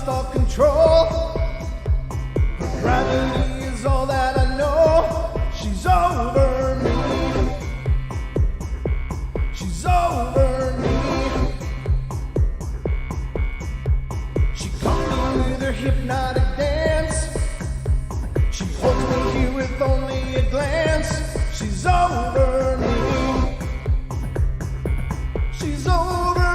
all control. Gravity is all that I know. She's over me. She's over me. She comes with her hypnotic dance. She holds me here with only a glance. She's over me. She's over me.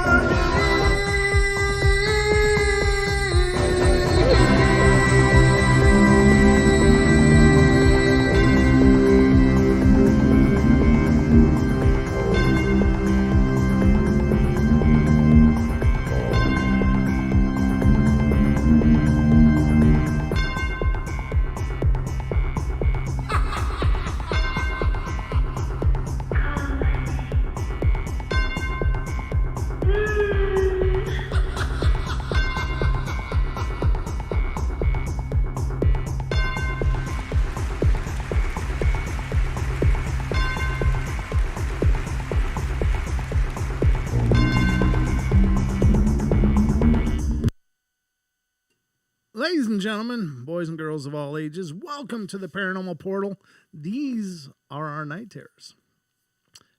Ladies and gentlemen, boys and girls of all ages, welcome to the Paranormal Portal. These are our night terrors.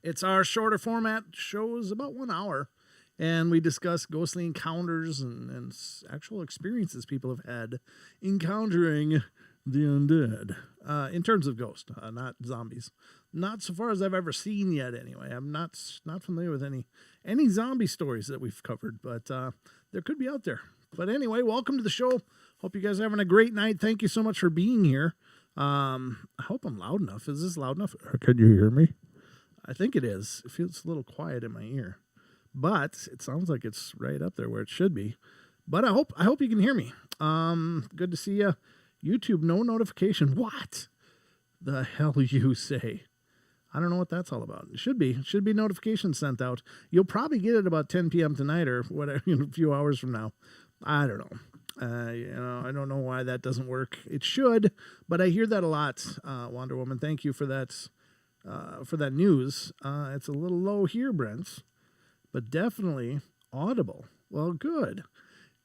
It's our shorter format shows, about 1 hour, and we discuss ghostly encounters and actual experiences people have had encountering the undead in terms of ghosts, not zombies. Not so far as I've ever seen yet, anyway. I'm not familiar with any zombie stories that we've covered, but there could be out there. But anyway, welcome to the show. Hope you guys are having a great night. Thank you so much for being here. I hope I'm loud enough. Is this loud enough? Or can you hear me? I think it is. It feels a little quiet in my ear, but it sounds like it's right up there where it should be. But I hope you can hear me. Good to see you. YouTube, no notification. What the hell you say? I don't know what that's all about. It should be notifications sent out. You'll probably get it about 10 p.m. tonight or whatever, a few hours from now. I don't know. I don't know why that doesn't work. It should, but I hear that a lot. Wonder Woman, thank you for that news. It's a little low here, Brent, but definitely audible. Well, good.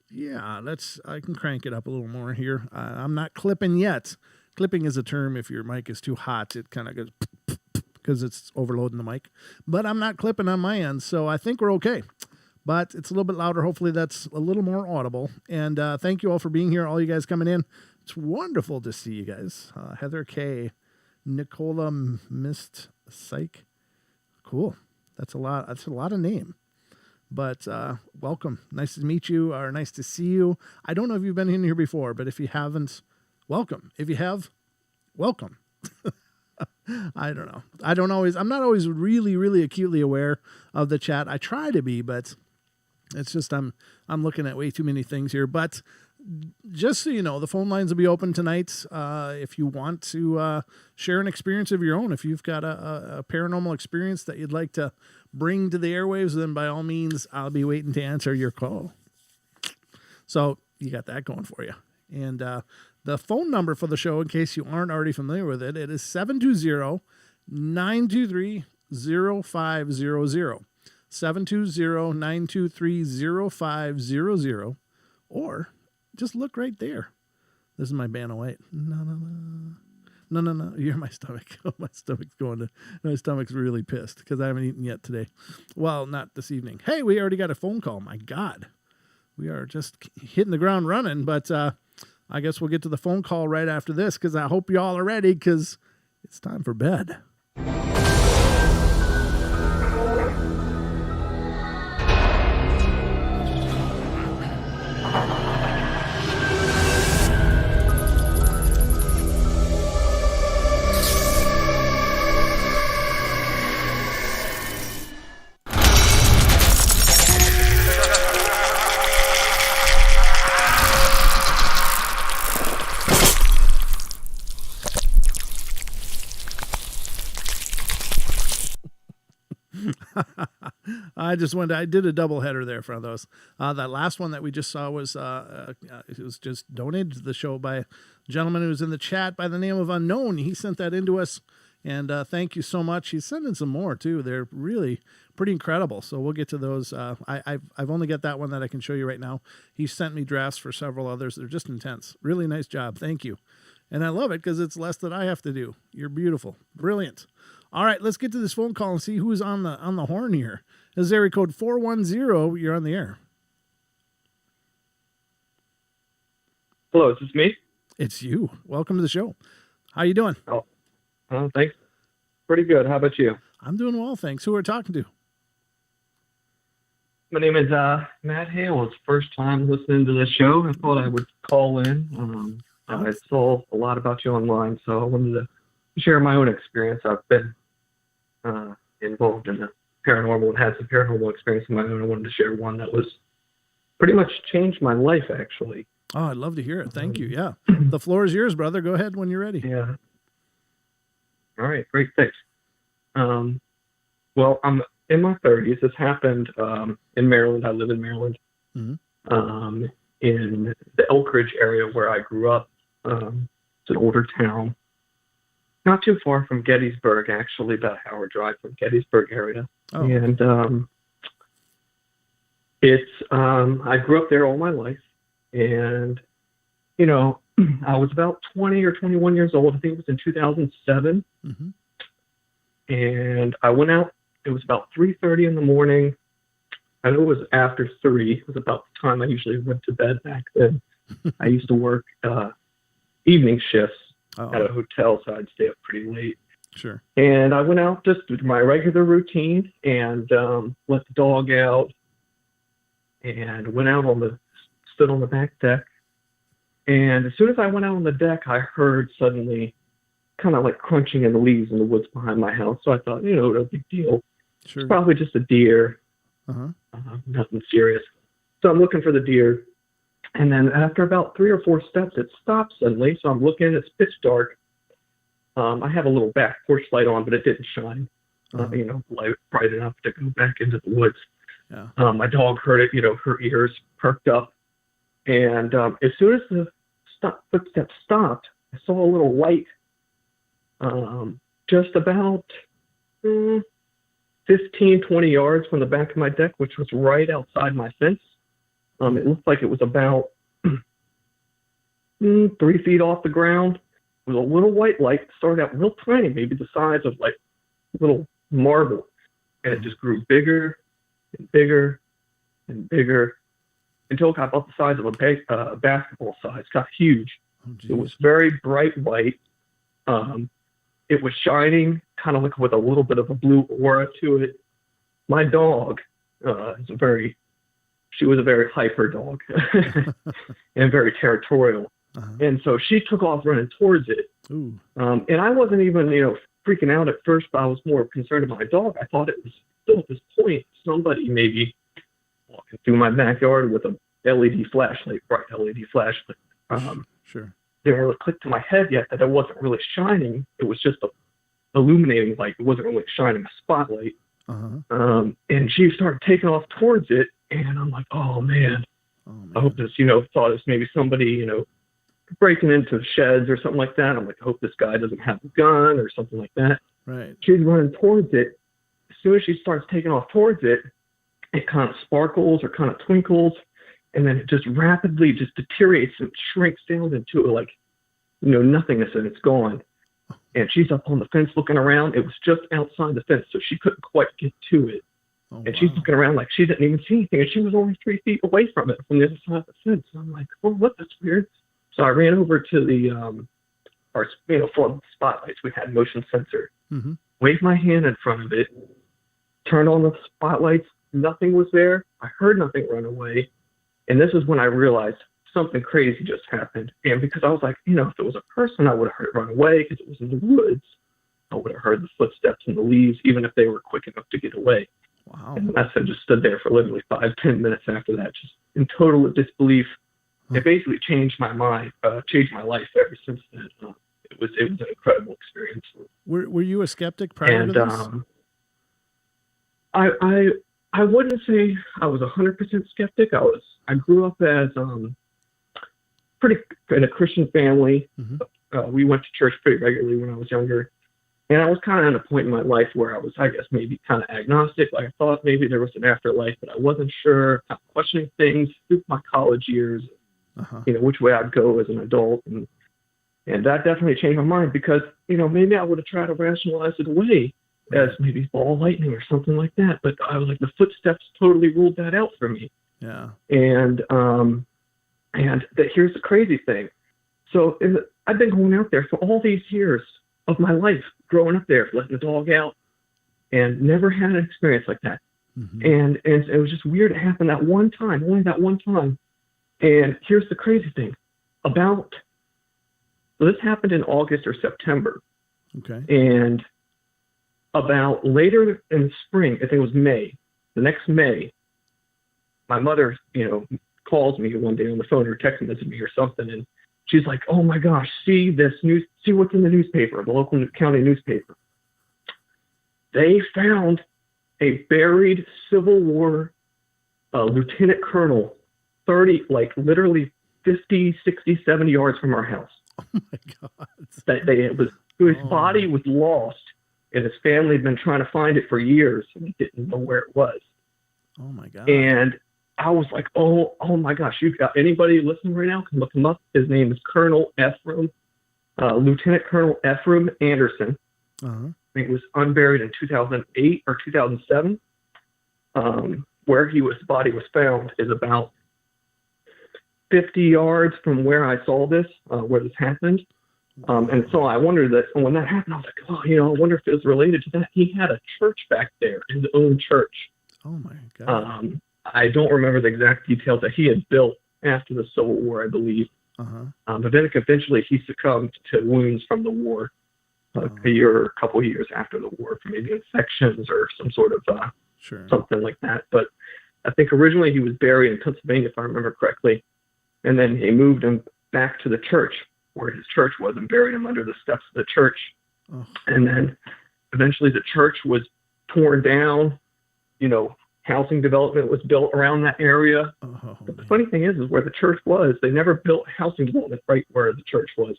Yeah, I can crank it up a little more here. I'm not clipping yet. Clipping is a term if your mic is too hot. It kind of goes because it's overloading the mic. But I'm not clipping on my end, so I think we're okay. But it's a little bit louder. Hopefully that's a little more audible. And thank you all for being here, all you guys coming in. It's wonderful to see you guys. Heather K, Nicola Mist Psych. Cool. That's a lot. That's a lot of name. But welcome. Nice to meet you, or nice to see you. I don't know if you've been in here before, but if you haven't, welcome. If you have, welcome. I don't know. I'm not always really, really acutely aware of the chat. I try to be, but it's just I'm looking at way too many things here. But just so you know, the phone lines will be open tonight. If you want to share an experience of your own, if you've got a paranormal experience that you'd like to bring to the airwaves, then by all means, I'll be waiting to answer your call. So you got that going for you. And the phone number for the show, in case you aren't already familiar with it, it is 720-923-0500. 720-923-0500. Or just look right there. This is my Banner White. No. You hear my stomach. My stomach's really pissed because I haven't eaten yet today. Well, not this evening. Hey, we already got a phone call. My God. We are just hitting the ground running, but I guess we'll get to the phone call right after this because I hope you all are ready because it's time for bed. I did a double header there for those. That last one that we just saw was it was just donated to the show by a gentleman who was in the chat by the name of Unknown. He sent that into us. And thank you so much. He's sending some more too. They're really pretty incredible. So we'll get to those. I've only got that one that I can show you right now. He sent me drafts for several others. They're just intense. Really nice job. Thank you. And I love it because it's less that I have to do. You're beautiful. Brilliant. All right, let's get to this phone call and see who's on the horn here. This is area code 410. You're on the air. Hello, is this me? It's you. Welcome to the show. How you doing? Oh, thanks. Pretty good. How about you? I'm doing well, thanks. Who are we talking to? My name is Matt Hale. It's first time listening to this show. I thought I would call in. I saw a lot about you online, so I wanted to share my own experience. I've been involved in the paranormal and had some paranormal experience of my own. I wanted to share one that was pretty much changed my life, actually. Oh, I'd love to hear it. Thank you. Yeah. The floor is yours, brother. Go ahead when you're ready. Yeah. All right. Great. Thanks. Well, I'm in my 30s. This happened in Maryland. I live in Maryland. Mm-hmm. In the Elkridge area where I grew up. It's an older town. Not too far from Gettysburg, actually, about an hour drive from Gettysburg area. Oh. And I grew up there all my life. And, you know, I was about 20 or 21 years old. I think it was in 2007. Mm-hmm. And I went out. It was about 3:30 in the morning. I know it was after 3. It was about the time I usually went to bed back then. I used to work evening shifts at a hotel, so I'd stay up pretty late. Sure. And I went out just to do my regular routine and let the dog out and went out stood on the back deck. And as soon as I went out on the deck, I heard suddenly kind of like crunching in the leaves in the woods behind my house. So I thought, you know, no big deal. Sure. It's probably just a deer. Uh-huh. Nothing serious. So I'm looking for the deer. And then after about 3 or 4 steps, it stops suddenly. So I'm looking, it's pitch dark. I have a little back porch light on, but it didn't shine, you know, light bright enough to go back into the woods. Yeah. My dog heard it, you know, her ears perked up. And as soon as the footsteps stopped, I saw a little light just about 15, 20 yards from the back of my deck, which was right outside my fence. It looked like it was about 3 feet off the ground. It was a little white light. It started out real tiny, maybe the size of like a little marble. And it just grew bigger and bigger and bigger until it got about the size of a basketball size. It got huge. Oh, it was very bright white. It was shining kind of like with a little bit of a blue aura to it. My dog she was a very hyper dog and very territorial. Uh-huh. And so she took off running towards it. Ooh. And I wasn't even, you know, freaking out at first, but I was more concerned about my dog. I thought it was still at this point, somebody maybe walking through my backyard with a LED flashlight, bright LED flashlight. Sure. Didn't really click to my head yet that it wasn't really shining. It was just a illuminating light. It wasn't really shining a spotlight. Uh-huh. And she started taking off towards it. And I'm like, oh man, I hope this, you know, thought it was maybe somebody, you know, breaking into the sheds or something like that. I'm like, I hope this guy doesn't have a gun or something like that. Right. She's running towards it. As soon as she starts taking off towards it, it kind of sparkles or kind of twinkles. And then it just rapidly just deteriorates and shrinks down into like, you know, nothingness, and it's gone. And she's up on the fence looking around. It was just outside the fence, so she couldn't quite get to it. Oh, and she's looking around like she didn't even see anything, and she was only 3 feet away from it, from the other side of the fence. And I'm like, oh, what? That's weird. So I ran over to the, our, you know, for the spotlights. We had motion sensor. Mm-hmm. Waved my hand in front of it, turned on the spotlights. Nothing was there. I heard nothing run away. And this is when I realized something crazy just happened. And because I was like, you know, if it was a person, I would have heard it run away because it was in the woods. I would have heard the footsteps in the leaves, even if they were quick enough to get away. Wow. And I just stood there for literally 5-10 minutes after that, just in total disbelief. It basically changed my mind, changed my life ever since then. It was an incredible experience. Were you a skeptic prior to this? I wouldn't say I was 100% skeptic. I grew up as pretty in a Christian family. Mm-hmm. We went to church pretty regularly when I was younger, And I was kind of at a point in my life where I was, I guess, maybe kind of agnostic. Like I thought maybe there was an afterlife, but I wasn't sure. Kind of questioning things through my college years, which way I'd go as an adult. And that definitely changed my mind because, maybe I would have tried to rationalize it away as maybe ball lightning or something like that. But I was like, the footsteps totally ruled that out for me. Yeah. And here's the crazy thing. So I've been going out there for all these years of my life, growing up there, letting the dog out, and never had an experience like that. And it was just weird. It happened that one time, only that one time. And here's the crazy thing so this happened in August or September. Okay. And about later in the spring, I think it was May, the next May, my mother, calls me one day on the phone or text messaged me or something. And she's like, oh my gosh, see what's in the newspaper, the local county newspaper. They found a buried Civil War lieutenant colonel, literally 50, 60, 70 yards from our house. Oh my God. His body was lost, and his family had been trying to find it for years, and they didn't know where it was. Oh my God. And I was like, oh my gosh, you've got anybody listening right now can look him up. His name is Lieutenant Colonel Ephraim Anderson. I think it was unburied in 2008 or 2007. Where his body was found is about 50 yards from where I saw this, where this happened. And so I wondered that when that happened, I was like, I wonder if it was related to that. He had a church back there, his own church. Oh my God. I don't remember the exact details that he had built after the Civil War, I believe. But then eventually he succumbed to wounds from the war a couple of years after the war, from maybe infections or some sort of something like that. But I think originally he was buried in Pennsylvania, if I remember correctly. And then he moved him back to the church where his church was and buried him under the steps of the church. And then eventually the church was torn down, housing development was built around that area. But the funny thing is where the church was, they never built housing development right where the church was.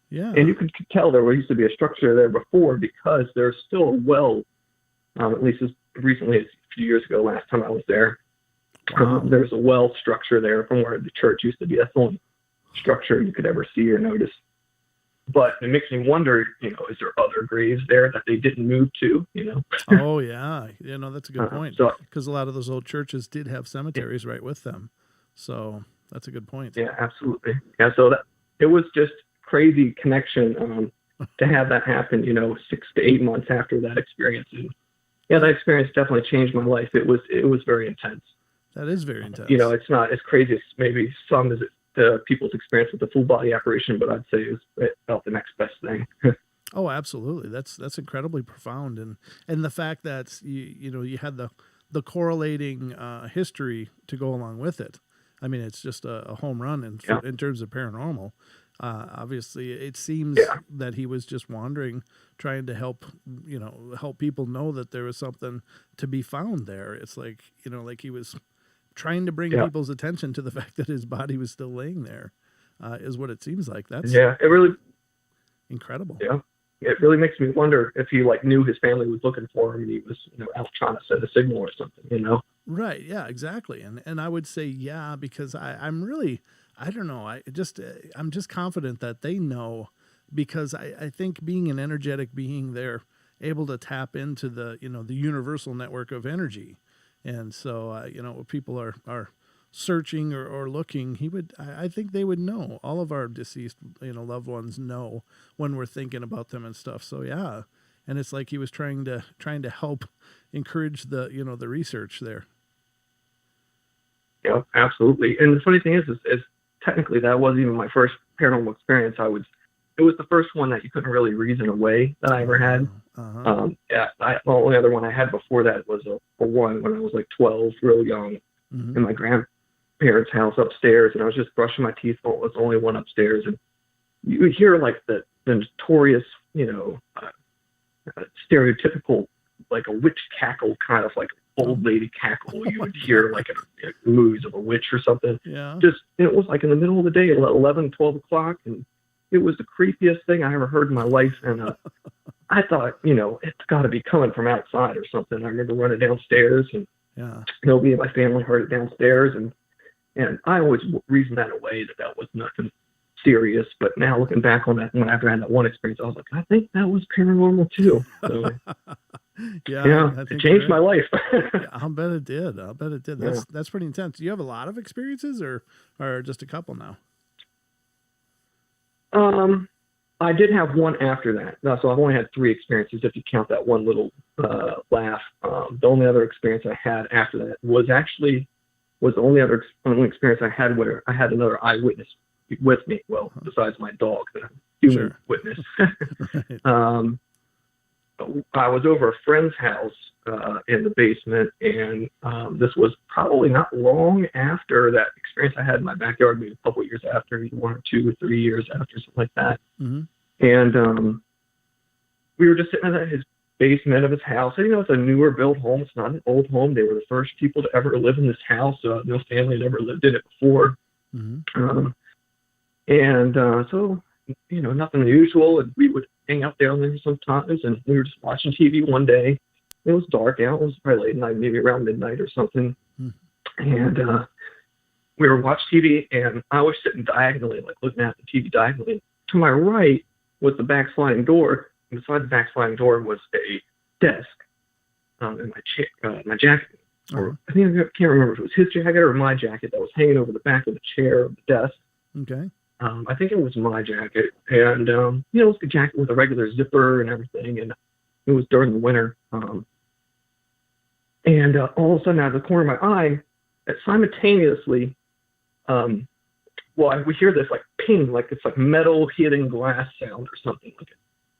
Yeah. And you could tell there used to be a structure there before, because there's still a well, at least as recently as a few years ago, last time I was there. There's a well structure there from where the church used to be. That's the only structure you could ever see or notice. But it makes me wonder, is there other graves there that they didn't move to, Oh, yeah. That's a good point. So, because a lot of those old churches did have cemeteries right with them. So that's a good point. Yeah, absolutely. Yeah, so it was just crazy connection to have that happen, 6 to 8 months after that experience. And yeah, that experience definitely changed my life. It was very intense. That is very intense. It's not as crazy as maybe some as the people's experience with the full body apparition, but I'd say it felt the next best thing. Oh, absolutely. That's incredibly profound. And the fact that you had the correlating history to go along with it. I mean, it's just a home run in terms of paranormal. Obviously it seems that he was just wandering, trying to help people know that there was something to be found there. It's like, like he was trying to bring people's attention to the fact that his body was still laying there, is what it seems like. That's it really incredible. Yeah. It really makes me wonder if he knew his family was looking for him and he was, out trying to send a signal or something, Right. Yeah, exactly. And I would say, because I'm really, I don't know. I'm just confident that they know, because I think being an energetic being, they're able to tap into the universal network of energy. And so, people are searching or looking, I think they would know. All of our deceased, loved ones know when we're thinking about them and stuff. So, yeah. And it's like he was trying to help encourage the research there. Yeah, absolutely. And the funny thing is technically that wasn't even my first paranormal experience. It was the first one that you couldn't really reason away that I ever had. The only other one I had before that was a one when I was 12, real young, in my grandparents' house upstairs, and I was just brushing my teeth. Well, it was only one upstairs, and you would hear the notorious, stereotypical, a witch cackle, kind of like old lady cackle. You would hear a ooze of a witch or something. Yeah. It was in the middle of the day at 11, 12 o'clock, and it was the creepiest thing I ever heard in my life. And I thought, it's got to be coming from outside or something. I remember running downstairs, and Yeah. nobody in my family heard it downstairs. And I always reasoned that away, that was nothing serious. But now looking back on that, when after I had that one experience, I was like, I think that was paranormal too. So, Yeah, I it think changed my you're life. right. Yeah, I'll bet it did. I'll bet it did. Yeah. That's pretty intense. Do you have a lot of experiences, or just a couple now? I did have one after that. No, so I've only had 3 experiences if you count that one little laugh. The only other experience I had after that was the only experience I had where I had another eyewitness with me. Well, besides my dog, the human witness. Right. I was over a friend's house in the basement, and this was probably not long after that experience I had in my backyard, maybe a couple of years after, 1 or 2 or 3 years after, something like that. Mm-hmm. And we were just sitting in his basement of his house. And, it's a newer built home. It's not an old home. They were the first people to ever live in this house. No family had ever lived in it before. Mm-hmm. So, nothing unusual. And we would hang out there sometimes. And we were just watching TV one day. It was dark out. It was probably late night, maybe around midnight or something. Mm-hmm. And we were watching TV, and I was sitting diagonally, like looking at the TV diagonally. To my right was the back sliding door. And beside the back sliding door was a desk and my jacket. Or I can't remember if it was his jacket or my jacket that was hanging over the back of the chair of the desk. Okay. I think it was my jacket. And, it was the jacket with a regular zipper and everything. And it was during the winter. And all of a sudden, out of the corner of my eye, simultaneously, we hear this like ping, like it's like metal hitting glass sound or something,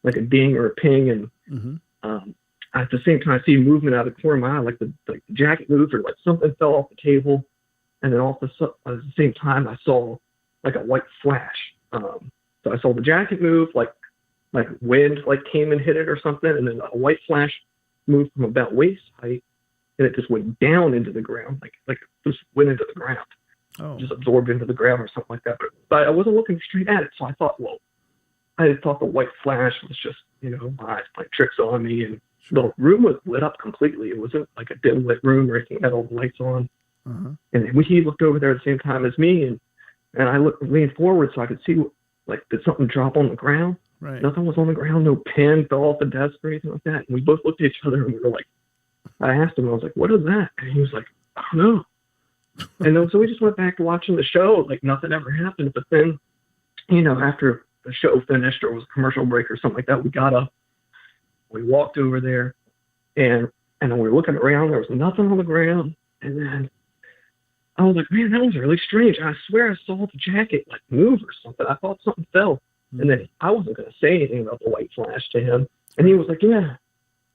like a ding or a ping. And Mm-hmm. At the same time, I see movement out of the corner of my eye, like the jacket moved or like something fell off the table. And then at the same time, I saw like a white flash. So I saw the jacket move, like wind like came and hit it or something, and then a white flash moved from about waist height, and it just went down into the ground, like it just went into the ground, just absorbed into the ground or something like that. But I wasn't looking straight at it, so I thought, I thought the white flash was just, my eyes playing tricks on me, and the room was lit up completely. It wasn't like a dim lit room or anything, had all the lights on. Uh-huh. And he looked over there at the same time as me, and I leaned forward so I could see, like, did something drop on the ground? Right. Nothing was on the ground, no pin fell off the desk or anything like that. And we both looked at each other and we were like, I asked him, I was like, what is that? And he was like, I don't know. And then, so we just went back to watching the show, like nothing ever happened. But then, after the show finished or it was a commercial break or something like that, we got up, we walked over there, and we were looking around, there was nothing on the ground. And then I was like, man, that was really strange. I swear I saw the jacket like move or something. I thought something fell. And then I wasn't going to say anything about the white flash to him. And he was like, yeah.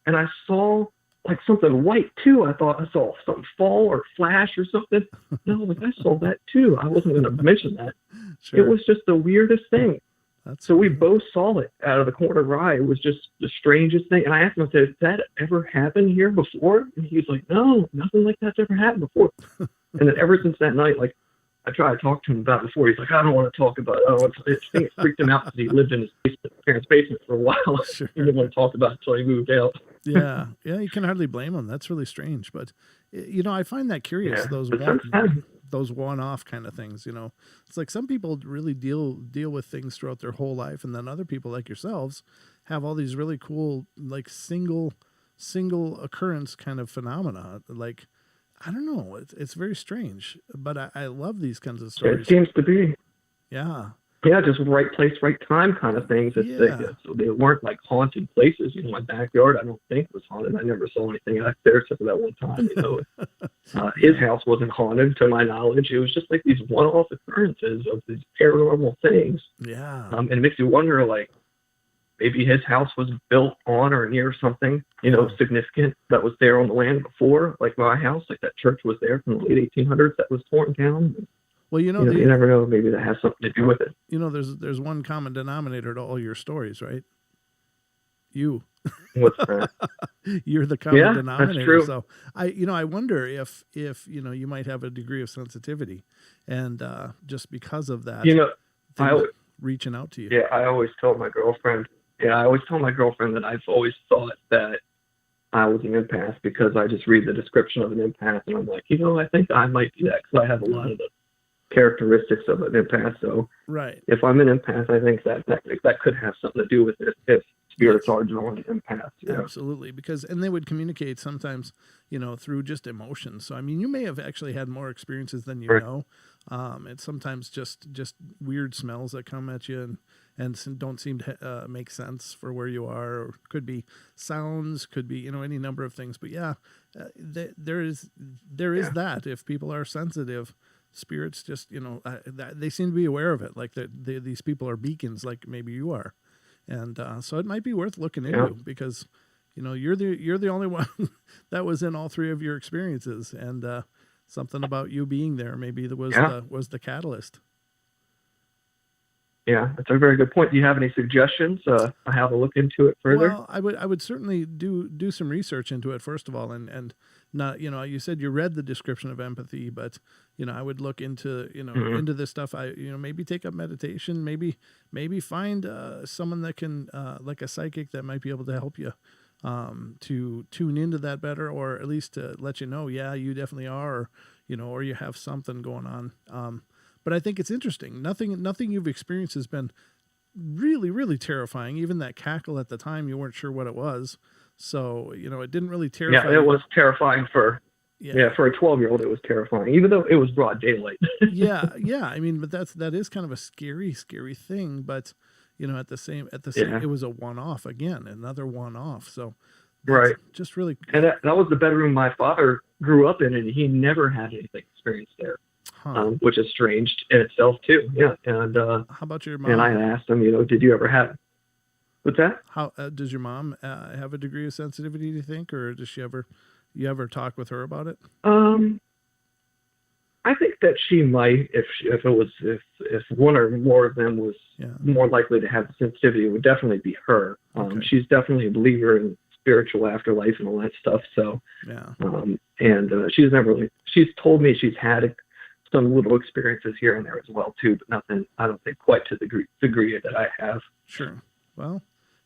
And I saw like something white too. I thought I saw something fall or flash or something. And I was like, I saw that too. I wasn't going to mention that. Sure. It was just the weirdest thing. So we both saw it out of the corner of our eye. It was just the strangest thing. And I asked him, I said, did that ever happen here before? And he was like, no, nothing like that's ever happened before. And then ever since that night, like, I tried to talk to him about it before. He's like, I don't want to talk about it. I think it freaked him out because he lived in his parents' basement for a while. Sure. He didn't want to talk about it until he moved out. Yeah, you can hardly blame him. That's really strange. But, I find that curious, Yeah. those one-off kind of things, It's like some people really deal with things throughout their whole life, and then other people like yourselves have all these really cool, like single occurrence kind of phenomena. Like, I don't know. It's very strange, but I love these kinds of stories. It seems to be. Yeah. Yeah, just right place, right time kind of things. So they weren't like haunted places. My backyard, I don't think was haunted. I never saw anything out there except for that one time. His house wasn't haunted to my knowledge. It was just like these one-off occurrences of these paranormal things. Yeah. And it makes you wonder, like, maybe his house was built on or near something, significant that was there on the land before, like my house, like that church was there from the late 1800s that was torn down. Well, you never know. Maybe that has something to do with it. There's one common denominator to all your stories, right? You. What's that? You're the common denominator. That's true. So I wonder if you might have a degree of sensitivity, and just because of that, reaching out to you. Yeah, I always tell my girlfriend. Yeah, I always tell my girlfriend that I've always thought that I was an empath because I just read the description of an empath and I'm like, I think I might be that because I have a lot of the characteristics of an empath. So Right. if I'm an empath, I think that could have something to do with it if spirits are drawn to empaths. Absolutely, and they would communicate sometimes, through just emotions. So I mean, you may have actually had more experiences than you Right. know. It's sometimes just weird smells that come at you and don't seem to make sense for where you are. Or could be sounds, could be any number of things. But yeah, there is that if people are sensitive. Spirits just they seem to be aware of it, like these people are beacons, like maybe you are, and so it might be worth looking into because you're the only one that was in all three of your experiences, and something about you being there maybe was the catalyst. Yeah, that's a very good point. Do you have any suggestions on how to look into it further? Well, I would certainly do some research into it first of all, and not you said you read the description of empathy, but I would look into into this stuff. I maybe take up meditation, maybe find someone that can like a psychic that might be able to help you to tune into that better, or at least to let you know, yeah, you definitely are, or you have something going on. But I think it's interesting. Nothing you've experienced has been really, really terrifying. Even that cackle at the time, you weren't sure what it was. So, it didn't really terrify you. Yeah, it was terrifying for a 12-year-old. It was terrifying, even though it was broad daylight. yeah. I mean, but that is kind of a scary, scary thing. But at the same, it was a one-off again, another one-off. So, right, just really. And that was the bedroom my father grew up in, and he never had anything experienced there. Which is strange in itself too. Yeah. And how about your mom? And I asked him, did you ever have? What's that? How does your mom have a degree of sensitivity? Do you think, or does she you ever talk with her about it? I think that she might, if one or more of them was more likely to have the sensitivity, it would definitely be her. Okay. She's definitely a believer in spiritual afterlife and all that stuff. So she's told me she's had some little experiences here and there as well too, but nothing, I don't think, quite to the degree that I have. Sure. Well,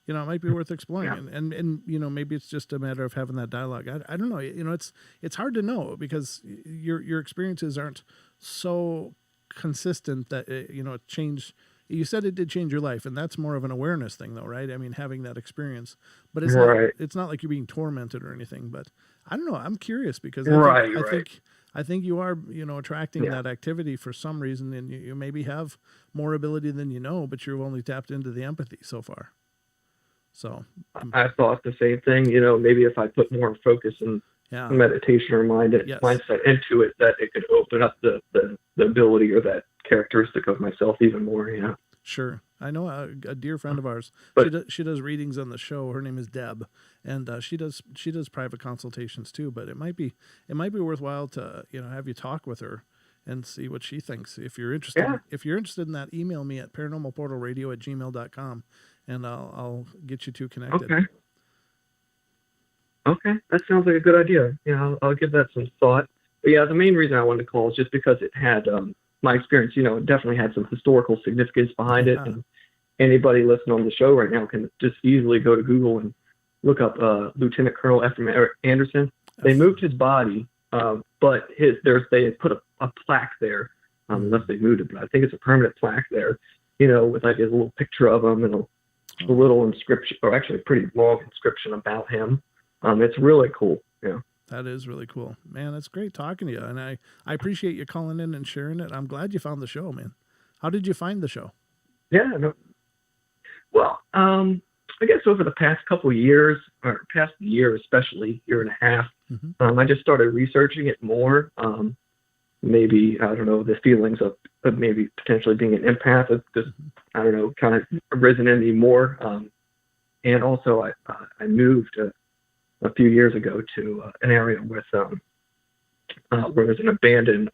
it might be worth exploring, and maybe it's just a matter of having that dialogue. I don't know. It's hard to know because your experiences aren't so consistent that it changed. You said it did change your life, and that's more of an awareness thing, though, right? I mean, having that experience, but it's not like you're being tormented or anything. But I don't know. I'm curious because I think you are, attracting that activity for some reason, and you maybe have more ability than you know, but you've only tapped into the empathy so far. So I thought the same thing. Maybe if I put more focus and meditation or mindset into it, that it could open up the ability or that characteristic of myself even more. Sure. I know a dear friend of ours. She does readings on the show. Her name is Deb, and she does private consultations too. But it might be worthwhile to have you talk with her and see what she thinks. If you're interested in that, email me at paranormalportalradio@gmail.com, and I'll get you two connected. Okay, that sounds like a good idea. I'll give that some thought. But the main reason I wanted to call is just because it had my experience, it definitely had some historical significance behind it. And anybody listening on the show right now can just easily go to Google and look up Lieutenant Colonel Ephraim Anderson. They moved his body, but they had put a plaque there, unless they moved it, but I think it's a permanent plaque there, with like a little picture of him and a little inscription, or actually a pretty long inscription about him. It's really cool. Yeah. That is really cool, man. It's great talking to you, and I appreciate you calling in and sharing it. I'm glad you found the show, man. How did you find the show? Yeah, no. Well, I guess over the past couple of years, or past year especially, year and a half, I just started researching it more. Maybe, I don't know, the feelings of maybe potentially being an empath have just, I don't know, kind of risen in me more. And also I moved a few years ago to an area with where there's an abandoned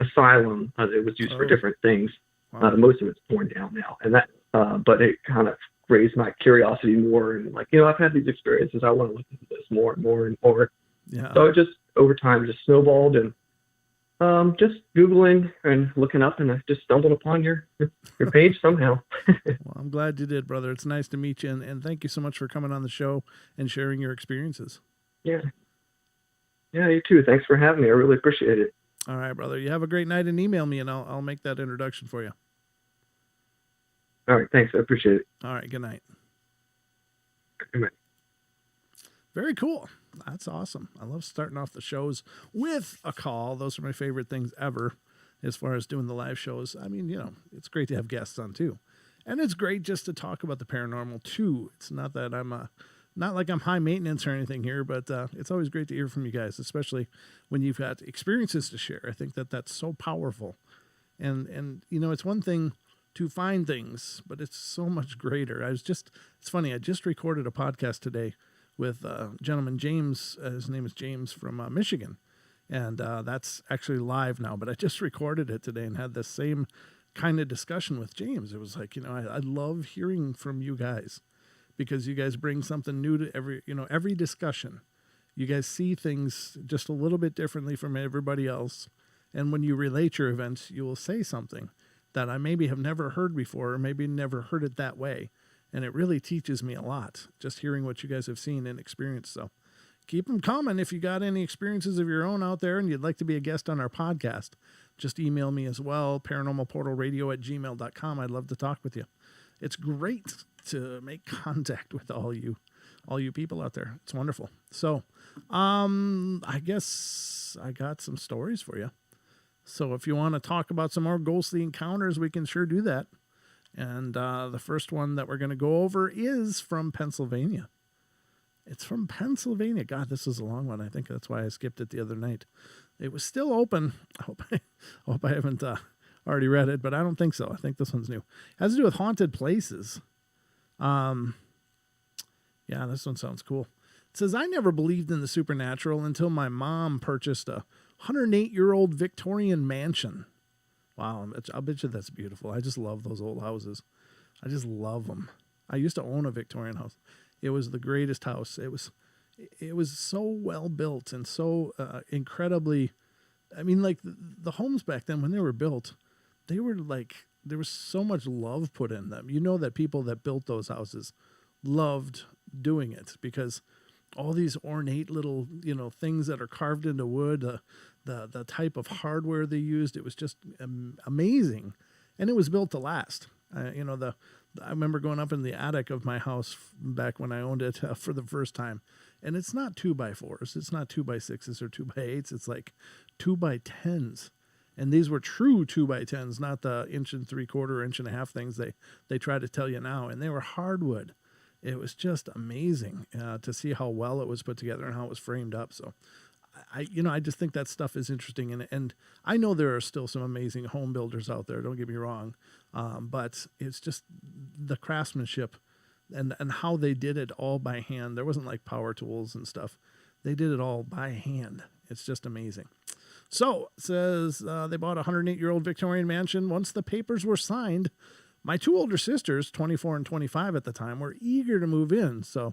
asylum. It was used for different things. Wow. Most of it's torn down now, and that. But it kind of raised my curiosity more, and I've had these experiences. I want to look into this more and more and more. Yeah. So it just over time just snowballed, and Just Googling and looking up, and I just stumbled upon your page somehow. Well, I'm glad you did, brother. It's nice to meet you, and thank you so much for coming on the show and sharing your experiences. Yeah. Yeah, you too. Thanks for having me. I really appreciate it. All right, brother. You have a great night, and email me, and I'll make that introduction for you. All right. Thanks. I appreciate it. All right. Good night. Good night. Very cool. That's awesome. I love starting off the shows with a call. Those are my favorite things ever as far as doing the live shows. I mean, it's great to have guests on too. And it's great just to talk about the paranormal too. It's not that I'm not like I'm high maintenance or anything here, but it's always great to hear from you guys, especially when you've got experiences to share. I think that that's so powerful. And it's one thing to find things, but it's so much greater. It's funny. I just recorded a podcast today with gentleman James. His name is James from Michigan. And that's actually live now, but I just recorded it today and had the same kind of discussion with James. It was like, I love hearing from you guys because you guys bring something new to every discussion. You guys see things just a little bit differently from everybody else. And when you relate your events, you will say something that I maybe have never heard before, or maybe never heard it that way. And it really teaches me a lot, just hearing what you guys have seen and experienced. So keep them coming. If you got any experiences of your own out there and you'd like to be a guest on our podcast, just email me as well, paranormalportalradio@gmail.com. I'd love to talk with you. It's great to make contact with all you people out there. It's wonderful. So I guess I got some stories for you. So if you want to talk about some more ghostly encounters, we can sure do that. And the first one that we're going to go over is from Pennsylvania. It's from Pennsylvania. God, this is a long one. I think that's why I skipped it the other night. It was still open. I hope I haven't already read it, but I don't think so. I think this one's new. It has to do with haunted places. Yeah, this one sounds cool. It says, I never believed in the supernatural until my mom purchased a 108-year-old Victorian mansion. Wow, I'll bet you that's beautiful. I just love those old houses. I just love them. I used to own a Victorian house. It was the greatest house. It was so well built and so incredibly. I mean, like the homes back then when they were built, they were like there was so much love put in them. You know that people that built those houses loved doing it because all these ornate little things that are carved into wood. The type of hardware they used, it was just amazing, and it was built to last. I remember going up in the attic of my house back when I owned it for the first time, and it's not 2x4s, it's not 2x6s or 2x8s, it's like 2x10s, and these were true 2x10s, not the 1.75 inch things they try to tell you now, and they were hardwood. It was just amazing to see how well it was put together and how it was framed up. So. I just think that stuff is interesting, and I know there are still some amazing home builders out there. Don't get me wrong, but it's just the craftsmanship and how they did it all by hand. There wasn't like power tools and stuff. They did it all by hand. It's just amazing. So it says they bought a 108-year-old Victorian mansion. Once the papers were signed, my two older sisters, 24 and 25 at the time, were eager to move in. So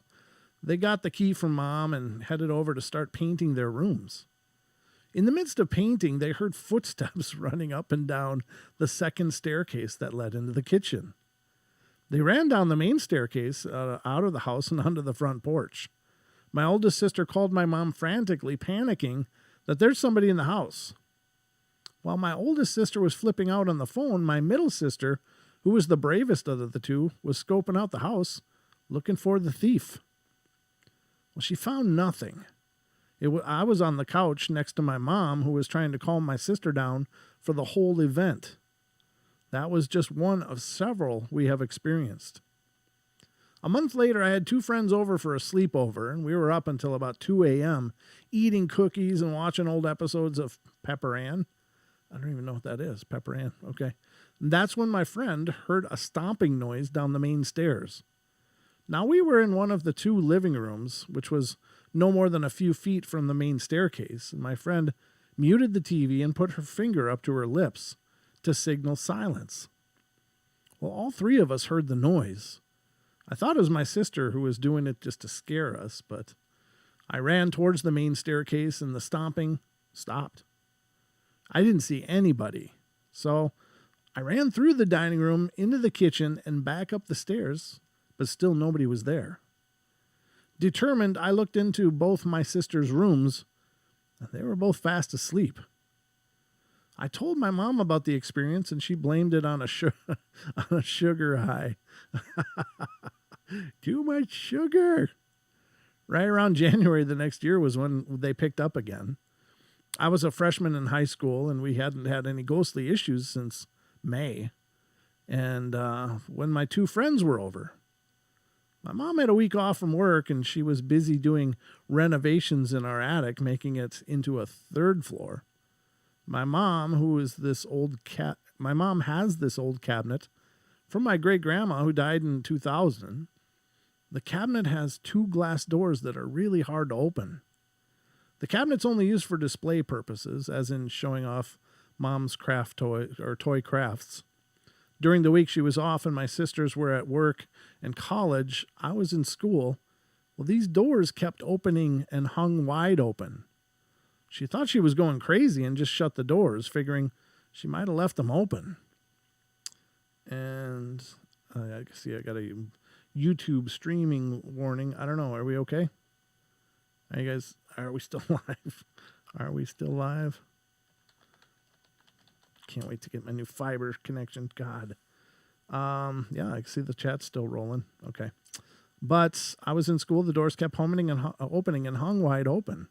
they got the key from Mom and headed over to start painting their rooms. In the midst of painting, they heard footsteps running up and down the second staircase that led into the kitchen. They ran down the main staircase out of the house and onto the front porch. My oldest sister called my mom frantically, panicking that there's somebody in the house. While my oldest sister was flipping out on the phone, my middle sister, who was the bravest of the two, was scoping out the house, looking for the thief. Well, she found nothing. I was on the couch next to my mom, who was trying to calm my sister down for the whole event. That was just one of several we have experienced. A month later, I had two friends over for a sleepover, and we were up until about 2 a.m., eating cookies and watching old episodes of Pepper Ann. I don't even know what that is, Pepper Ann. Okay. And that's when my friend heard a stomping noise down the main stairs. Now, we were in one of the two living rooms, which was no more than a few feet from the main staircase, and my friend muted the TV and put her finger up to her lips to signal silence. Well, all three of us heard the noise. I thought it was my sister who was doing it just to scare us, but I ran towards the main staircase and the stomping stopped. I didn't see anybody. So I ran through the dining room, into the kitchen, and back up the stairs, but still nobody was there. Determined, I looked into both my sister's rooms, and they were both fast asleep. I told my mom about the experience, and she blamed it on a sugar high. Too much sugar. Right around January the next year was when they picked up again. I was a freshman in high school, and we hadn't had any ghostly issues since May. And when my two friends were over, my mom had a week off from work, and she was busy doing renovations in our attic, making it into a third floor. My mom, has this old cabinet from my great-grandma who died in 2000. The cabinet has 2 glass doors that are really hard to open. The cabinet's only used for display purposes, as in showing off Mom's toy crafts. During the week she was off and my sisters were at work and college, I was in school. Well, these doors kept opening and hung wide open. She thought she was going crazy and just shut the doors, figuring she might have left them open. And I see I got a YouTube streaming warning. I don't know. Are we okay? Are you guys, are we still live? Are we still live? Can't wait to get my new fiber connection. God. Yeah, I can see the chat still rolling. Okay. But I was in school. The doors kept opening and hung wide open.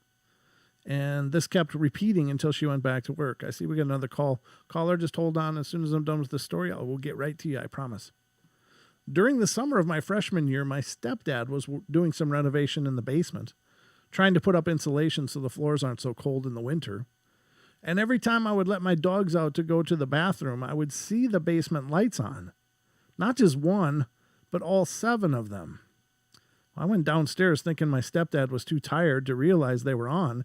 And this kept repeating until she went back to work. I see we got another call. Caller, just hold on. As soon as I'm done with the story, we'll get right to you, I promise. During the summer of my freshman year, my stepdad was doing some renovation in the basement, trying to put up insulation so the floors aren't so cold in the winter. And every time I would let my dogs out to go to the bathroom, I would see the basement lights on. Not just one, but all 7 of them. I went downstairs thinking my stepdad was too tired to realize they were on,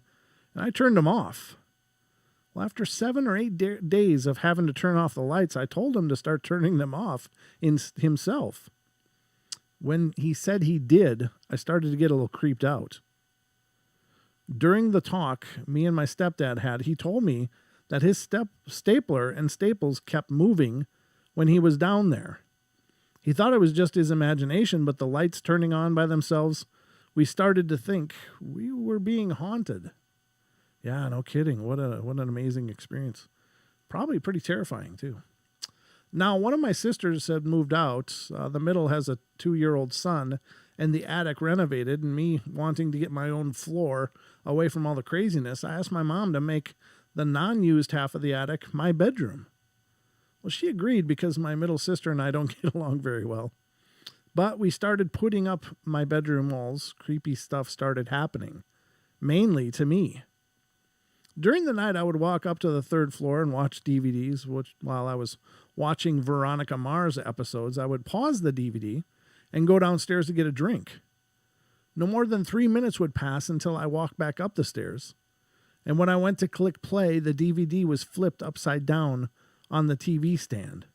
and I turned them off. Well, after 7 or 8 days of having to turn off the lights, I told him to start turning them off himself. When he said he did, I started to get a little creeped out. During the talk me and my stepdad had, he told me that his stapler and staples kept moving when he was down there. He thought it was just his imagination, but the lights turning on by themselves, we started to think we were being haunted. Yeah, no kidding. What an amazing experience. Probably pretty terrifying, too. Now, one of my sisters had moved out. The middle has a 2-year-old son, and the attic renovated, and me wanting to get my own floor away from all the craziness, I asked my mom to make the non-used half of the attic my bedroom. Well, she agreed because my middle sister and I don't get along very well. But we started putting up my bedroom walls. Creepy stuff started happening, mainly to me. During the night, I would walk up to the 3rd floor and watch DVDs. While I was watching Veronica Mars episodes, I would pause the DVD and go downstairs to get a drink. No more than 3 minutes would pass until I walked back up the stairs. And when I went to click play, the DVD was flipped upside down on the TV stand.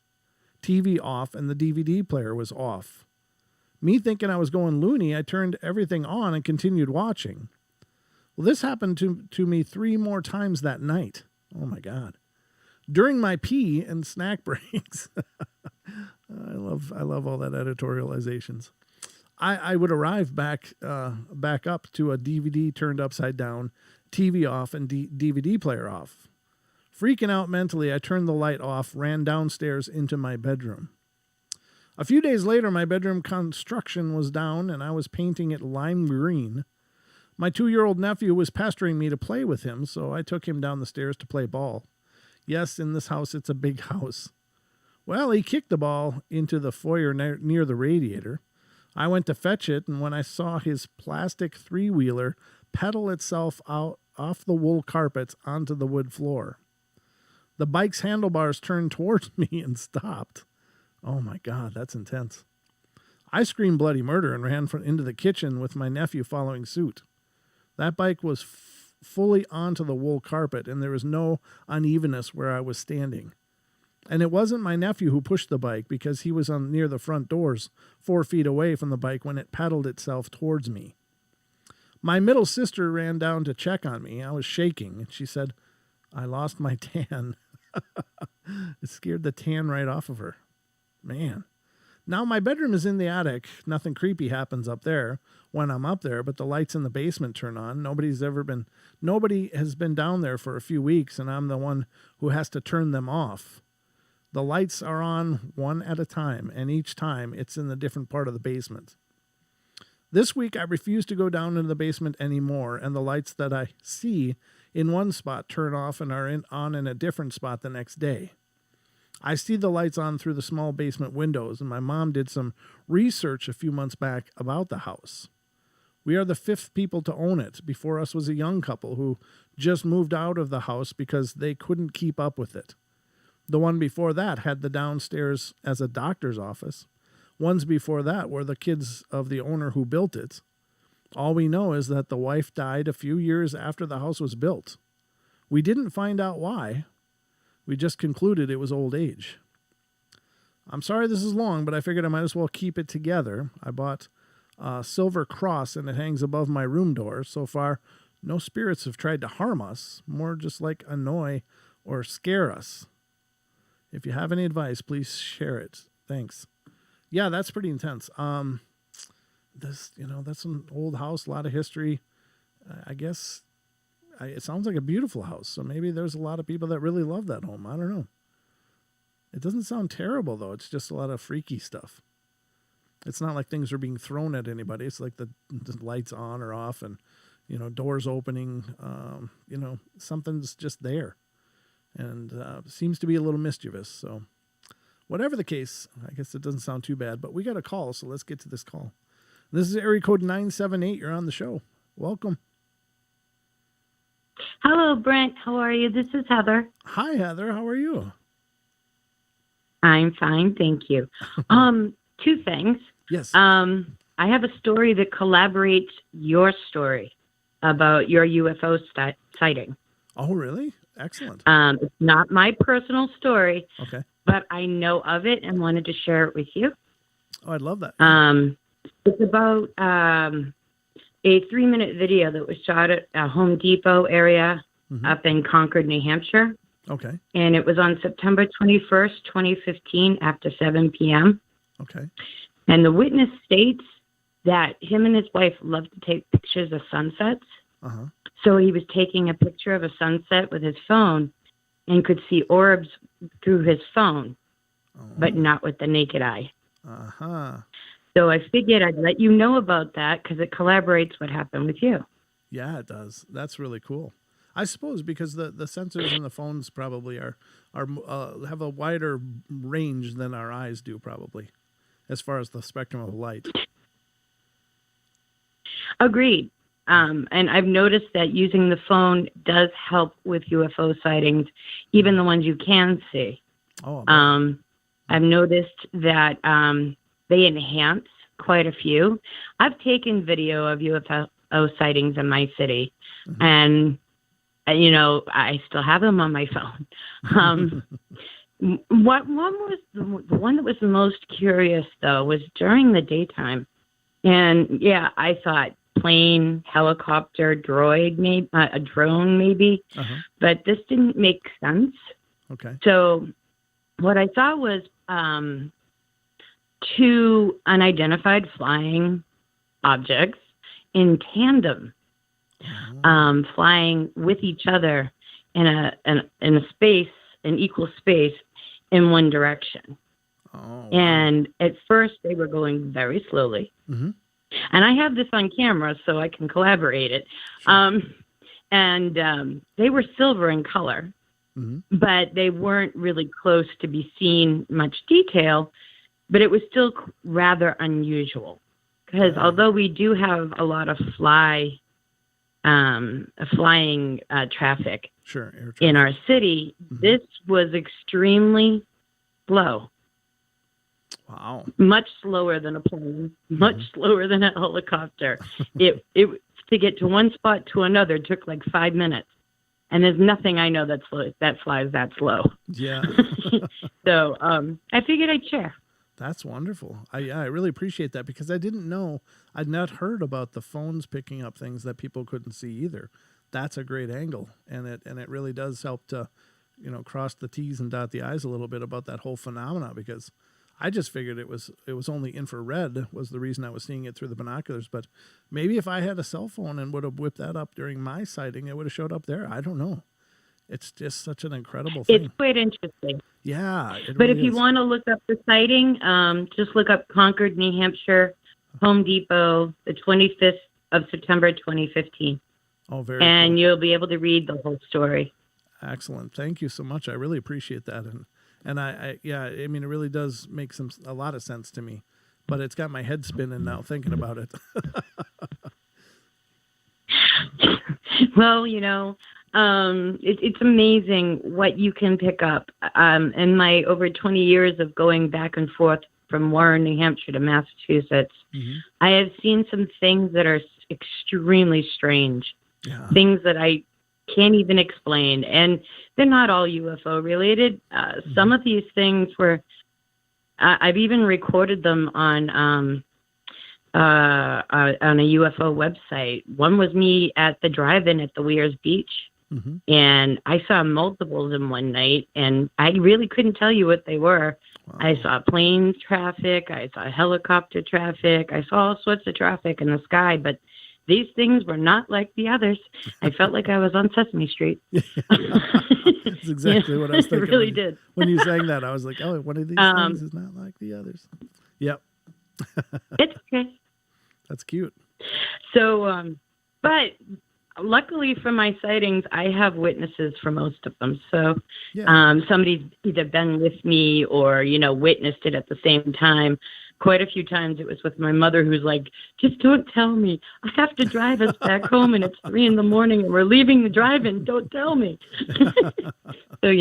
TV off, and the DVD player was off. Me thinking I was going loony, I turned everything on and continued watching. Well, this happened to me 3 more times that night. Oh, my God. During my pee and snack breaks. I love all that editorializations. I would arrive back up to a DVD turned upside down, TV off, and DVD player off. Freaking out mentally, I turned the light off, ran downstairs into my bedroom. A few days later, my bedroom construction was down, and I was painting it lime green. My 2-year-old nephew was pestering me to play with him, so I took him down the stairs to play ball. Yes, in this house, it's a big house. Well, he kicked the ball into the foyer near the radiator. I went to fetch it, and when I saw his plastic 3-wheeler pedal itself out off the wool carpets onto the wood floor. The bike's handlebars turned towards me and stopped. Oh, my God, that's intense. I screamed bloody murder and ran into the kitchen with my nephew following suit. That bike was fully onto the wool carpet, and there was no unevenness where I was standing. And it wasn't my nephew who pushed the bike because he was near the front doors, 4 feet away from the bike when it pedaled itself towards me. My middle sister ran down to check on me. I was shaking, and she said, I lost my tan. It scared the tan right off of her. Man. Now my bedroom is in the attic. Nothing creepy happens up there when I'm up there, but the lights in the basement turn on. Nobody has been down there for a few weeks, and I'm the one who has to turn them off. The lights are on one at a time, and each time it's in a different part of the basement. This week I refuse to go down into the basement anymore, and the lights that I see in one spot turn off and are on in a different spot the next day. I see the lights on through the small basement windows, and my mom did some research a few months back about the house. We are the 5th people to own it. Before us was a young couple who just moved out of the house because they couldn't keep up with it. The one before that had the downstairs as a doctor's office. Ones before that were the kids of the owner who built it. All we know is that the wife died a few years after the house was built. We didn't find out why. We just concluded it was old age. I'm sorry this is long, but I figured I might as well keep it together. I bought a silver cross, and it hangs above my room door. So far, no spirits have tried to harm us, more just like annoy or scare us. If you have any advice, please share it. Thanks. Yeah, that's pretty intense. That's an old house, a lot of history. I guess it sounds like a beautiful house, so maybe there's a lot of people that really love that home. I don't know. It doesn't sound terrible, though. It's just a lot of freaky stuff. It's not like things are being thrown at anybody. It's like the lights on or off and, doors opening. Something's just there. And seems to be a little mischievous. So whatever the case, I guess it doesn't sound too bad. But we got a call, so let's get to this call. This is area code 978. You're on the show. Welcome. Hello, Brent. How are you? This is Heather. Hi, Heather. How are you? I'm fine, thank you. Two things. Yes. I have a story that collaborates your story about your UFO sighting. Oh, really? Excellent. It's not my personal story, okay, but I know of it and wanted to share it with you. Oh, I'd love that. It's about a 3-minute video that was shot at a Home Depot area up in Concord, New Hampshire. Okay. And it was on September 21st, 2015, after 7 p.m. Okay. And the witness states that him and his wife loved to take pictures of sunsets. Uh-huh. So he was taking a picture of a sunset with his phone and could see orbs through his phone, but not with the naked eye. Uh-huh. So I figured I'd let you know about that because it collaborates what happened with you. Yeah, it does. That's really cool. I suppose because the sensors in the phones probably are have a wider range than our eyes do, probably, as far as the spectrum of light. Agreed. And I've noticed that using the phone does help with UFO sightings, even the ones you can see. Oh. I've noticed that they enhance quite a few. I've taken video of UFO sightings in my city, and I still have them on my phone. What one was the one that was the most curious though was during the daytime, and yeah, I thought plane, helicopter, droid, maybe a drone, maybe, but this didn't make sense. Okay. So what I saw was 2 unidentified flying objects in tandem, flying with each other in a space, an equal space, in one direction. Oh, wow. And at first they were going very slowly. And I have this on camera, so I can collaborate it. Sure. And they were silver in color, but they weren't really close to be seen much detail, but it was still rather unusual. Because although we do have a lot of flying traffic sure, air traffic in our city, this was extremely slow. Wow. Much slower than a plane, much slower than a helicopter. It to get to one spot to another took like 5 minutes. And there's nothing I know that flies that slow. Yeah. So I figured I'd share. That's wonderful. I really appreciate that because I didn't know. I'd not heard about the phones picking up things that people couldn't see either. that's a great angle, and it really does help to, cross the T's and dot the I's a little bit about that whole phenomena, because I just figured it was only infrared was the reason I was seeing it through the binoculars. But maybe if I had a cell phone and would have whipped that up during my sighting, it would have showed up there. I don't know. It's just such an incredible thing. It's quite interesting. Yeah. But really if you is. want to look up the sighting, just look up Concord, New Hampshire, Home Depot, the 25th of September, 2015. Oh, very And cool. you'll be able to read the whole story. Excellent. Thank you so much. I really appreciate that. And I mean, it really does make a lot of sense to me, but it's got my head spinning now thinking about it. Well, it's amazing what you can pick up. In my over 20 years of going back and forth from Warren, New Hampshire to Massachusetts, I have seen some things that are extremely strange, things that I can't even explain. And they're not all UFO related. Some of these things were, I've even recorded them on a UFO website. One was me at the drive-in at the Weirs Beach. And I saw multiples in one night, and I really couldn't tell you what they were. Wow. I saw plane traffic. I saw helicopter traffic. I saw all sorts of traffic in the sky, but these things were not like the others. I felt like I was on Sesame Street. That's exactly what I was thinking. It really did. When you sang that, I was like, oh, one of these things is not like the others. Yep. It's okay. That's cute. So, but luckily for my sightings, I have witnesses for most of them. So somebody's either been with me or, witnessed it at the same time. Quite a few times it was with my mother, who's like, just don't tell me. I have to drive us back home, and it's 3 a.m. and we're leaving the drive-in. Don't tell me. So,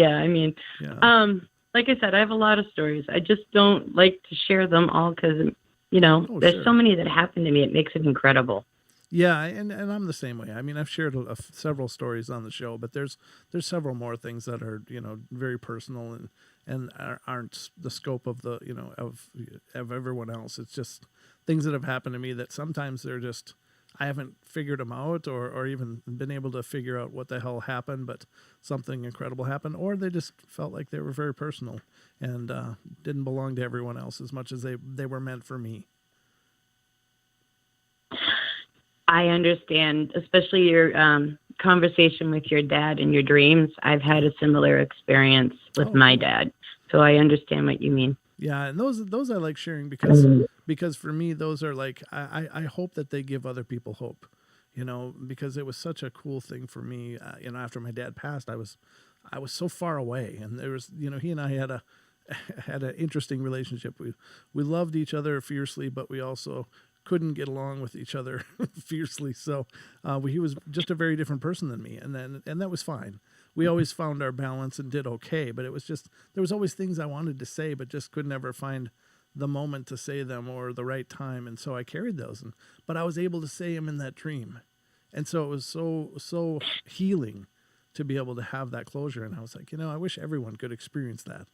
like I said, I have a lot of stories. I just don't like to share them all because, there's so many that happen to me. It makes it incredible. Yeah, and I'm the same way. I mean, I've shared several stories on the show, but there's several more things that are very personal and aren't the scope of the of everyone else. It's just things that have happened to me that sometimes they're just I haven't figured them out or even been able to figure out what the hell happened, but something incredible happened, or they just felt like they were very personal and didn't belong to everyone else as much as they were meant for me. I understand, especially your conversation with your dad and your dreams. I've had a similar experience with my dad, so I understand what you mean. Yeah, and those I like sharing because for me those are like I hope that they give other people hope, because it was such a cool thing for me. After my dad passed, I was so far away, and there was he and I had an interesting relationship. We loved each other fiercely, but we also couldn't get along with each other fiercely. So he was just a very different person than me, and that was fine. We always found our balance and did okay, but it was just there was always things I wanted to say, but just could never find the moment to say them or the right time, and so I carried those. But I was able to say them in that dream, and so it was so healing to be able to have that closure. And I was like, I wish everyone could experience that,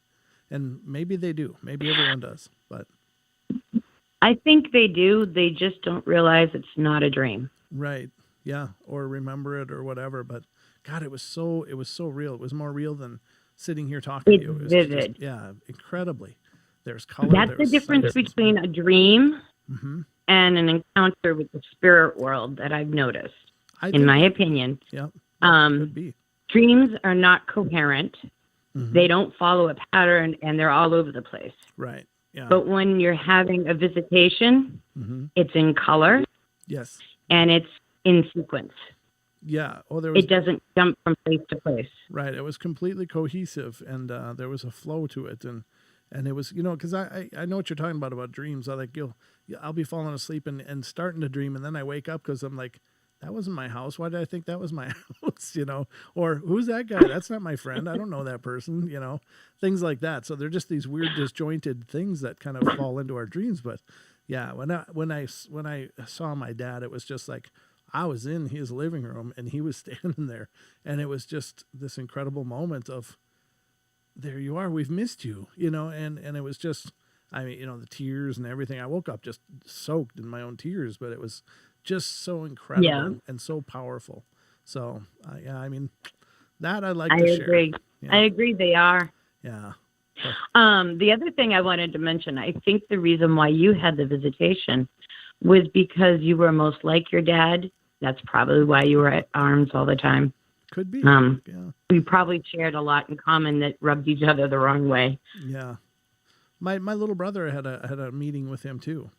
and maybe they do. Maybe everyone does, but. I think they do. They just don't realize it's not a dream. Right. Yeah. Or remember it or whatever. But God, it was so real. It was more real than sitting here talking to you. It was vivid. Just, incredibly. There's color. That's the difference between a dream and an encounter with the spirit world that I've noticed, in my opinion. Yeah. Could be. Dreams are not coherent. They don't follow a pattern, and they're all over the place. Right. Yeah. But when you're having a visitation, it's in color. Yes. And it's in sequence. Yeah. Oh, it doesn't jump from place to place. Right. It was completely cohesive, and there was a flow to it, and it was because I know what you're talking about dreams. I'll be falling asleep and starting to dream, and then I wake up because I'm like, that wasn't my house. Why did I think that was my house? Or who's that guy? That's not my friend. I don't know that person, things like that. So they're just these weird disjointed things that kind of fall into our dreams. But yeah, when I saw my dad, it was just like, I was in his living room and he was standing there, and it was just this incredible moment of, there you are, we've missed you, and it was just, the tears and everything. I woke up just soaked in my own tears, but it was just so incredible and so powerful. So yeah, I mean, that I'd like I to share. agree. Yeah. I agree. They are. Yeah. The other thing I wanted to mention, I think the reason why you had the visitation was because you were most like your dad. That's probably why you were at arms all the time. Could be. Yeah. We probably shared a lot in common that rubbed each other the wrong way. Yeah. My little brother had a meeting with him too.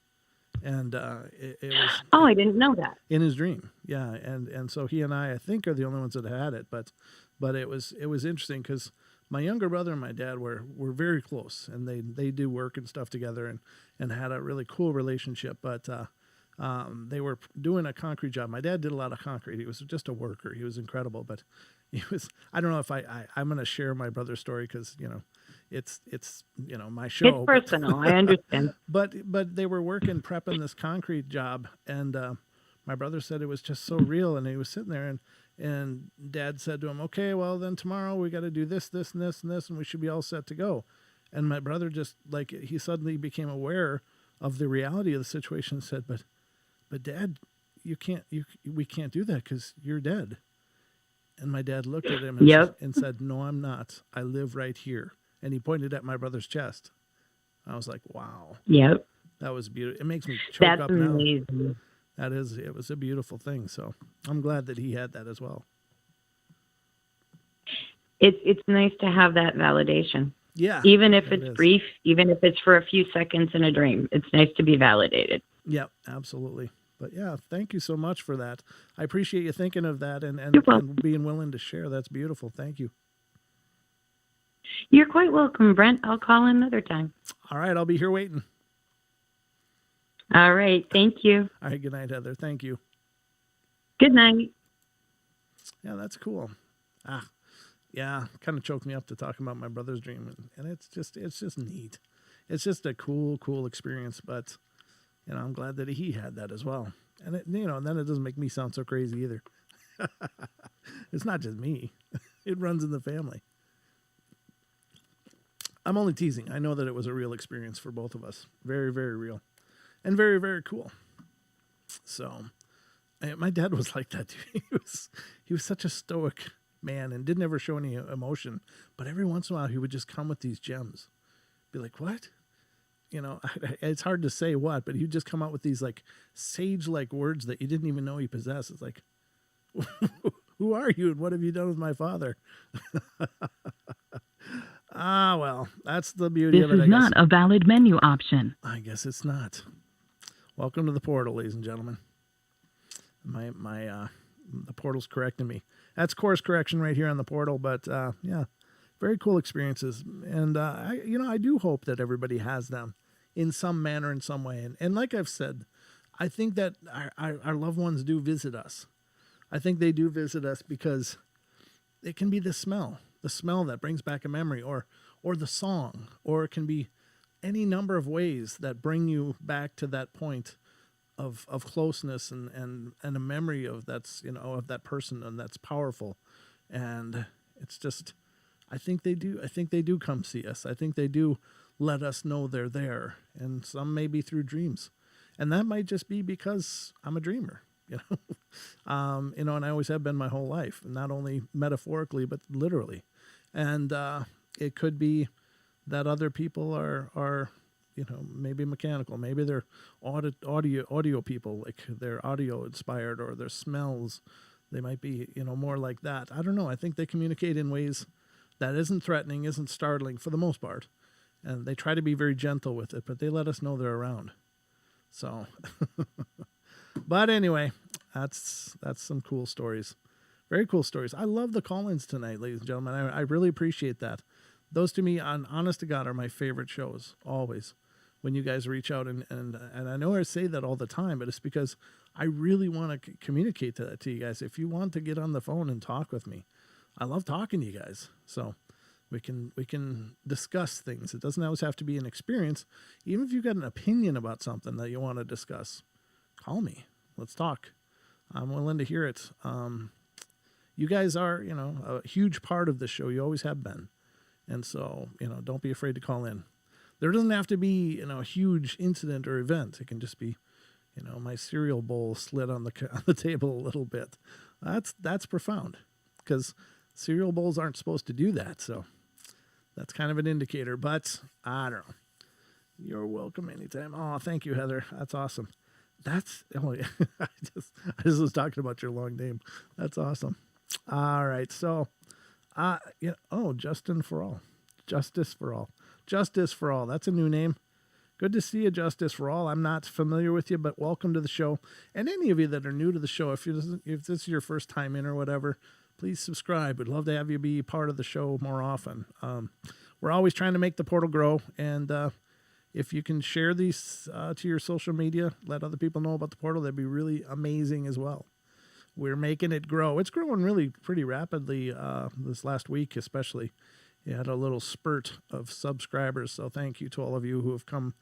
And it was I didn't know that. In his dream. Yeah, and so he and I think are the only ones that had it, but it was interesting cuz my younger brother and my dad were very close, and they do work and stuff together, and had a really cool relationship, but they were doing a concrete job. My dad did a lot of concrete. He was just a worker. He was incredible, but he was, I don't know if I'm going to share my brother's story cuz, it's my show. It's personal. I understand. But they were working, prepping this concrete job, and my brother said it was just so real, and he was sitting there, and Dad said to him, "Okay, well then tomorrow we got to do this, this, and this, and this, and we should be all set to go." And my brother just he suddenly became aware of the reality of the situation and said, "But Dad, we can't do that because you're dead." And my dad looked at him and said, "No, I'm not. I live right here." And he pointed at my brother's chest. I was like, wow. Yep. That was beautiful. It makes me choke That's up amazing. now. It was a beautiful thing. So I'm glad that he had that as well. It's nice to have that validation. Yeah. Even if it's brief, even if it's for a few seconds in a dream, it's nice to be validated. Yep, absolutely. But yeah, thank you so much for that. I appreciate you thinking of that and being willing to share. That's beautiful. Thank you. You're quite welcome, Brent. I'll call another time. All right, I'll be here waiting. All right, thank you. All right, good night, Heather. Thank you. Good night. Yeah, that's cool. Yeah, kind of choked me up to talk about my brother's dream, and it's just neat. It's just a cool experience, but I'm glad that he had that as well. And then it doesn't make me sound so crazy either. It's not just me. It runs in the family. I'm only teasing. I know that it was a real experience for both of us. Very, very real. And very, very cool. So, my dad was like that too. He was such a stoic man and didn't ever show any emotion. But every once in a while, he would just come with these gems. Be like, what? It's hard to say what, but he'd just come out with these like sage-like words that you didn't even know he possessed. It's like, who are you and what have you done with my father? Well, that's the beauty of it. This is not a valid menu option. I guess it's not. Welcome to the portal, ladies and gentlemen. The portal's correcting me. That's course correction right here on the portal, but yeah, very cool experiences. And I do hope that everybody has them in some manner, in some way. And like I've said, I think that our loved ones do visit us. I think they do visit us because it can be the smell that brings back a memory, or the song, or it can be any number of ways that bring you back to that point of closeness and a memory of of that person, and that's powerful. And it's just, I think they do come see us. I think they do let us know they're there, and some may be through dreams, and that might just be because I'm a dreamer. And I always have been my whole life, not only metaphorically but literally. And it could be that other people are maybe mechanical, maybe they're audio people, like they're audio inspired, or their smells, they might be more like that. I don't know. I think they communicate in ways that isn't threatening, isn't startling for the most part, and they try to be very gentle with it, but they let us know they're around. So. But anyway, that's some cool stories. Very cool stories. I love the call-ins tonight, ladies and gentlemen. I really appreciate that. Those to me, honest to God, are my favorite shows, always. When you guys reach out, and I know I say that all the time, but it's because I really want to communicate that to you guys. If you want to get on the phone and talk with me, I love talking to you guys. So we can discuss things. It doesn't always have to be an experience. Even if you've got an opinion about something that you want to discuss, call me. Let's talk. I'm willing to hear it. You guys are, a huge part of the show. You always have been. And so, don't be afraid to call in. There doesn't have to be, a huge incident or event. It can just be, You know, my cereal bowl slid on on the table a little bit. That's profound, because cereal bowls aren't supposed to do that. So that's kind of an indicator. But I don't know. You're welcome anytime. Oh, thank you, Heather. That's awesome. Yeah. I just was talking about your long name. That's awesome. All right. So, yeah. Oh, Justin for all. Justice for all. Justice for all. That's a new name. Good to see you, Justice for all. I'm not familiar with you, but welcome to the show. And any of you that are new to the show, if this is your first time in or whatever, please subscribe. We'd love to have you be part of the show more often. We're always trying to make the portal grow, and if you can share these to your social media, let other people know about the portal, that'd be really amazing as well. We're making it grow. It's growing really pretty rapidly this last week, especially. You had a little spurt of subscribers, so thank you to all of you who have come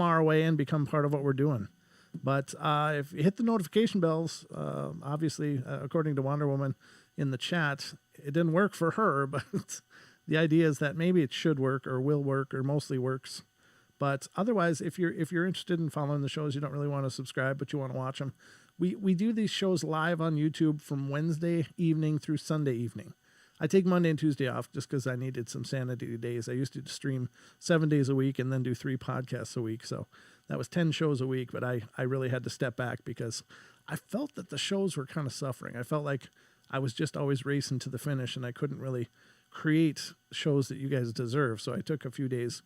our way and become part of what we're doing. But if you hit the notification bells, obviously, according to Wonder Woman in the chat, it didn't work for her, but the idea is that maybe it should work or will work or mostly works. But otherwise, if you're interested in following the shows, you don't really want to subscribe, but you want to watch them. We do these shows live on YouTube from Wednesday evening through Sunday evening. I take Monday and Tuesday off just because I needed some sanity days. I used to stream 7 days a week and then do 3 podcasts a week. So that was 10 shows a week, but I really had to step back because I felt that the shows were kind of suffering. I felt like I was just always racing to the finish and I couldn't really create shows that you guys deserve. So I took a few days,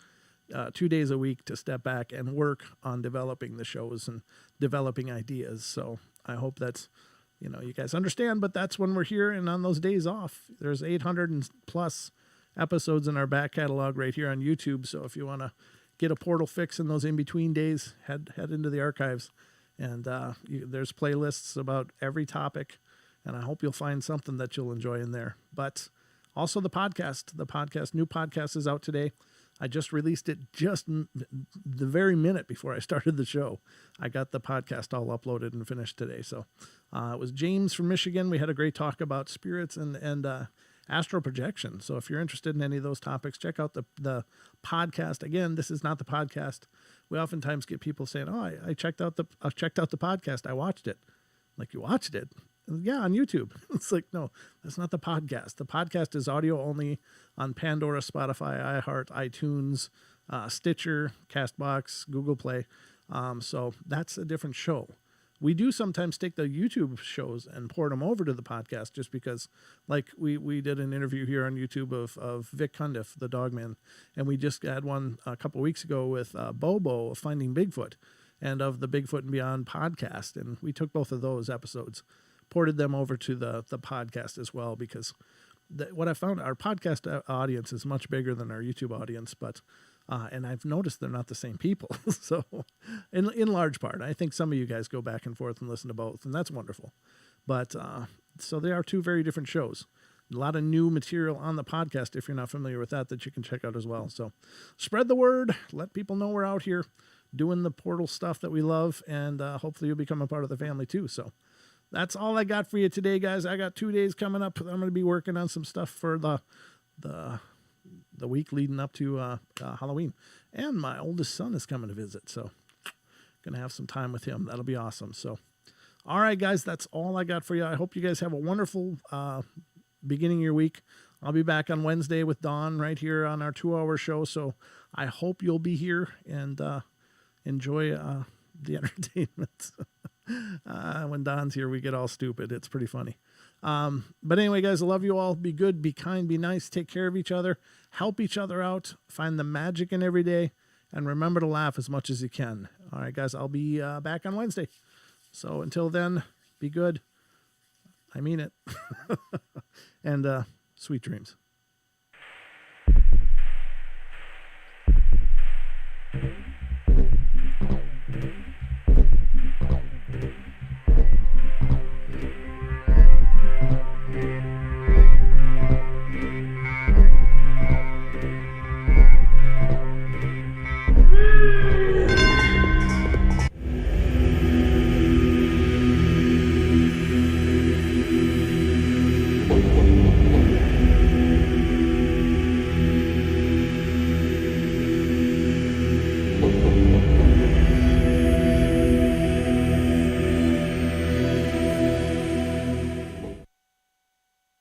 2 days a week to step back and work on developing the shows and developing ideas. So I hope that's, you guys understand, but that's when we're here. And on those days off, there's 800 and plus episodes in our back catalog right here on YouTube. So if you want to get a portal fix in those in-between days, head into the archives. And there's playlists about every topic. And I hope you'll find something that you'll enjoy in there. But also the new podcast is out today. I just released it just the very minute before I started the show. I got the podcast all uploaded and finished today. So it was James from Michigan. We had a great talk about spirits and astral projection. So if you're interested in any of those topics, check out the podcast. Again, this is not the podcast. We oftentimes get people saying, "Oh, I checked out the podcast. I watched it." Like, you watched it? Yeah, on YouTube. It's like, no, that's not the podcast. The podcast is audio only on Pandora, Spotify, iHeart, iTunes, Stitcher, Castbox, Google Play. So that's a different show. We do sometimes take the YouTube shows and port them over to the podcast just because, like, we did an interview here on YouTube of Vic Cundiff, the dogman, and we just had one a couple of weeks ago with Bobo of Finding Bigfoot and of the Bigfoot and Beyond podcast, and we took both of those episodes, ported them over to the podcast as well, because what I found, our podcast audience is much bigger than our YouTube audience, but and I've noticed they're not the same people. So in large part, I think some of you guys go back and forth and listen to both, and that's wonderful. But so they are two very different shows. A lot of new material on the podcast, if you're not familiar with that you can check out as well. So spread the word, let people know we're out here doing the portal stuff that we love, and hopefully you'll become a part of the family too. So that's all I got for you today, guys. I got 2 days coming up. I'm going to be working on some stuff for the week leading up to Halloween. And my oldest son is coming to visit, so going to have some time with him. That'll be awesome. So, all right, guys, that's all I got for you. I hope you guys have a wonderful beginning of your week. I'll be back on Wednesday with Dawn right here on our 2-hour show, so I hope you'll be here and enjoy the entertainment. When Don's here, we get all stupid. It's pretty funny. But anyway, guys, I love you all. Be good, be kind, be nice, take care of each other, help each other out, find the magic in every day, and remember to laugh as much as you can. All right, guys, I'll be back on Wednesday. So until then, be good. I mean it. And sweet dreams.